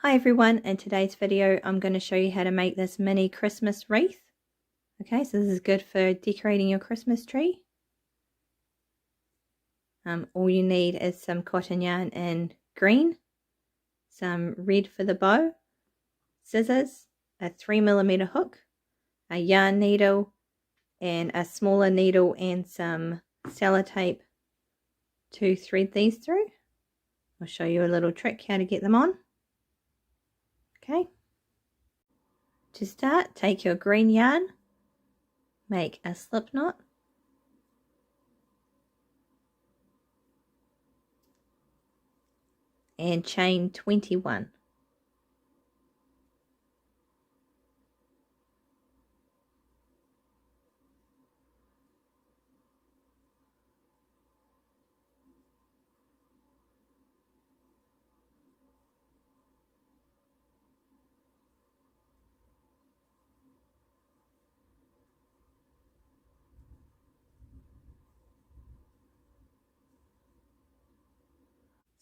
Hi everyone, in today's video I'm going to show you how to make this mini Christmas wreath. Okay, so this is good for decorating your Christmas tree. All you need is some cotton yarn in green, some red for the bow, scissors, a 3mm hook, a yarn needle, and a smaller needle and some sellotape to thread these through. I'll show you a little trick how to get them on. Okay. To start, take your green yarn, make a slip knot, and chain 21.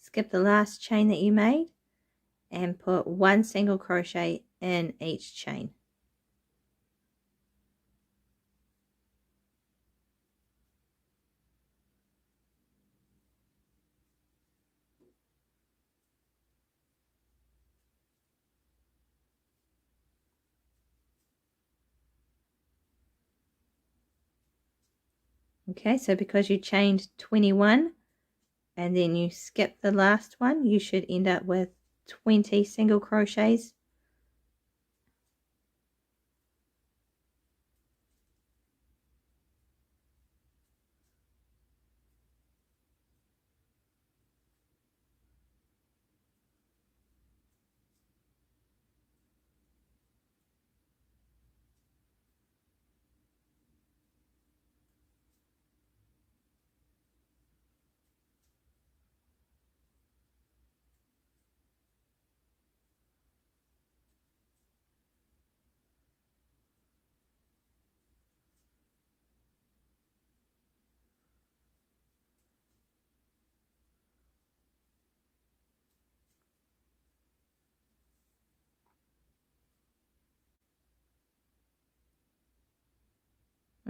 Skip the last chain that you made and put one single crochet in each chain. Okay, so because you chained 21 and then you skip the last one, you should end up with 20 single crochets.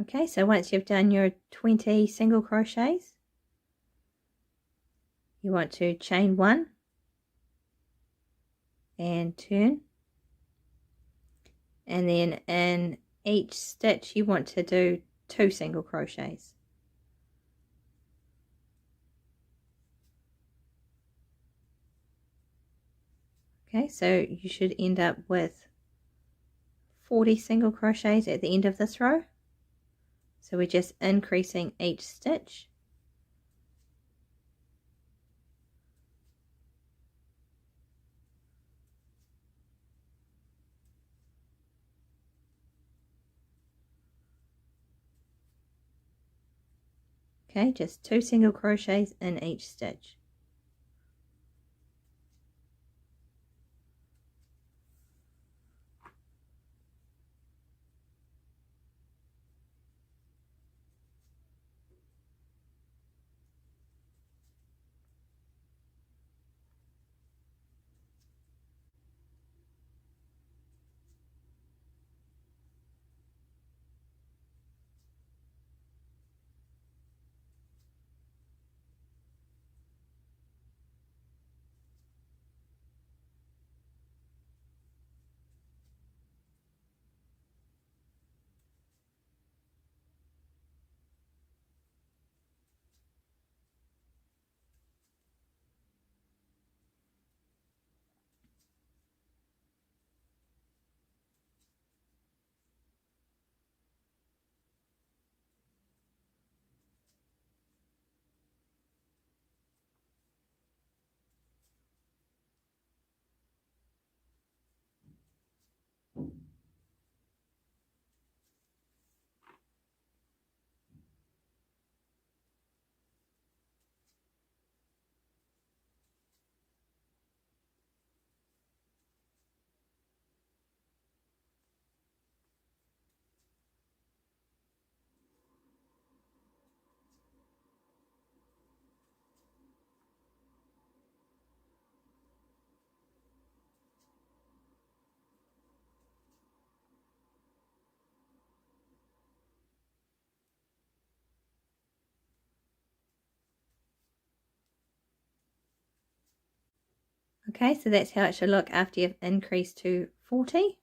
Okay, so once you've done your 20 single crochets, you want to chain 1 and turn, and then in each stitch you want to do 2 single crochets. Okay, so you should end up with 40 single crochets at the end of this row. So we're just increasing each stitch. Okay, just 2 single crochets in each stitch. Okay, so that's how it should look after you've increased to 40.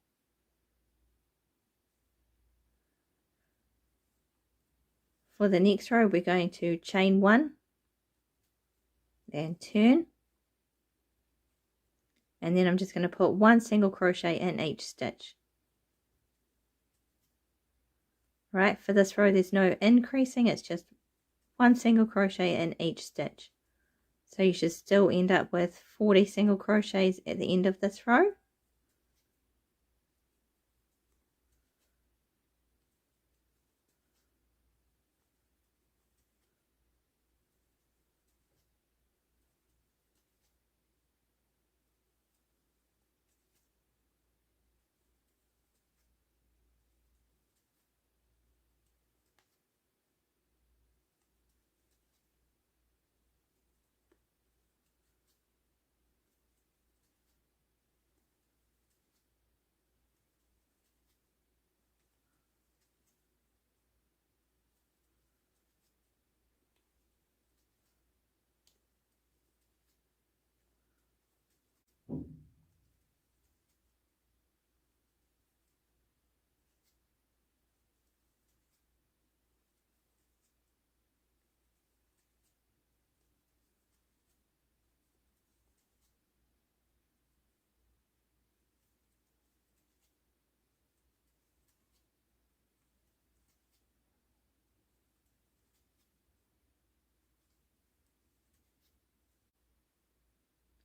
For the next row, we're going to chain 1 and turn, and then I'm just going to put 1 single crochet in each stitch. Right, for this row there's no increasing, it's just 1 single crochet in each stitch. So you should still end up with 40 single crochets at the end of this row.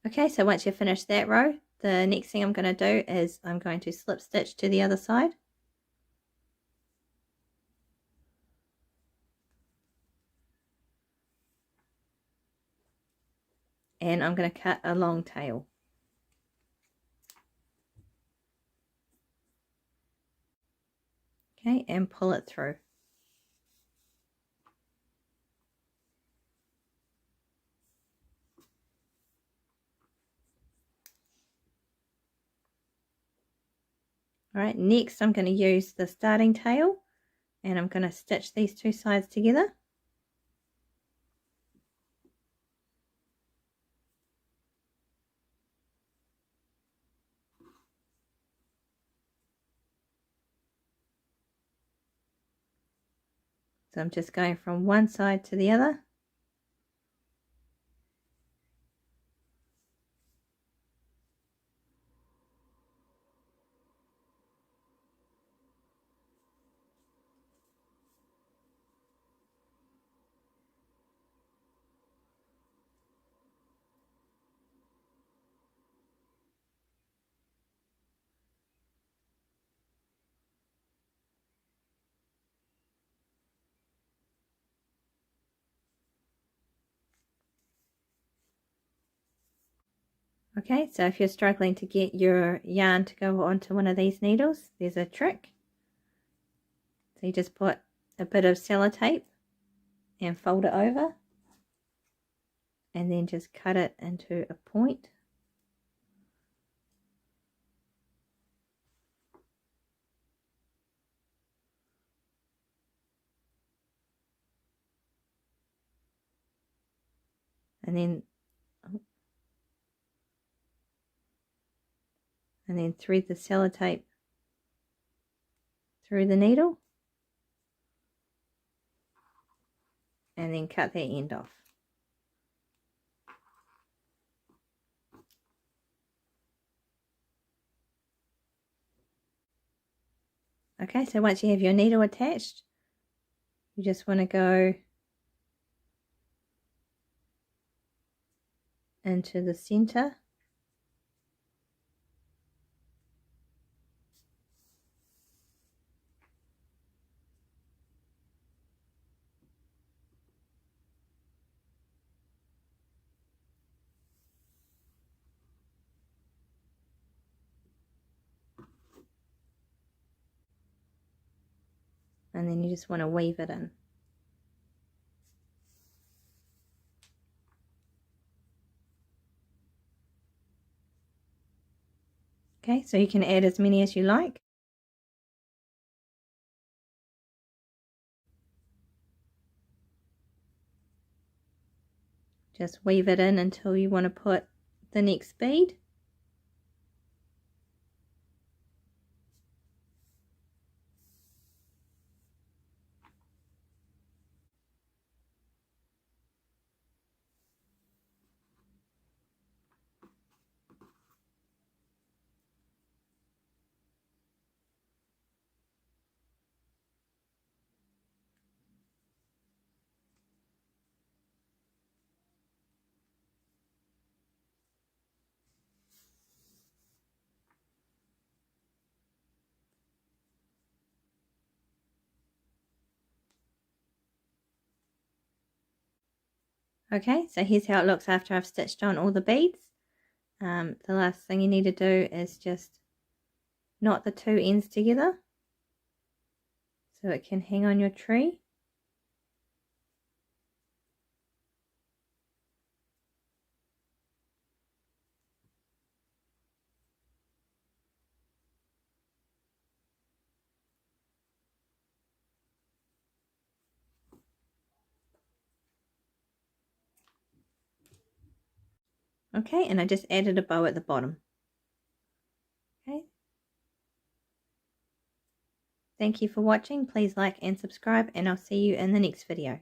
Okay, so once you've finished that row, the next thing I'm going to do is I'm going to slip stitch to the other side. And I'm going to cut a long tail. Okay, and pull it through. Alright, next I'm going to use the starting tail and I'm going to stitch these two sides together. So I'm just going from one side to the other. Okay, so if you're struggling to get your yarn to go onto one of these needles, there's a trick. So you just put a bit of sellotape and fold it over and then just cut it into a point. And then thread the sellotape through the needle and then cut that end off. Okay, so once you have your needle attached, you just want to go into the center and then you just want to weave it in. Okay, so you can add as many as you like. Just weave it in until you want to put the next bead. Okay, so here's how it looks after I've stitched on all the beads. The last thing you need to do is just knot the two ends together so it can hang on your tree. Okay, and I just added a bow at the bottom. Okay. Thank you for watching. Please like and subscribe, and I'll see you in the next video.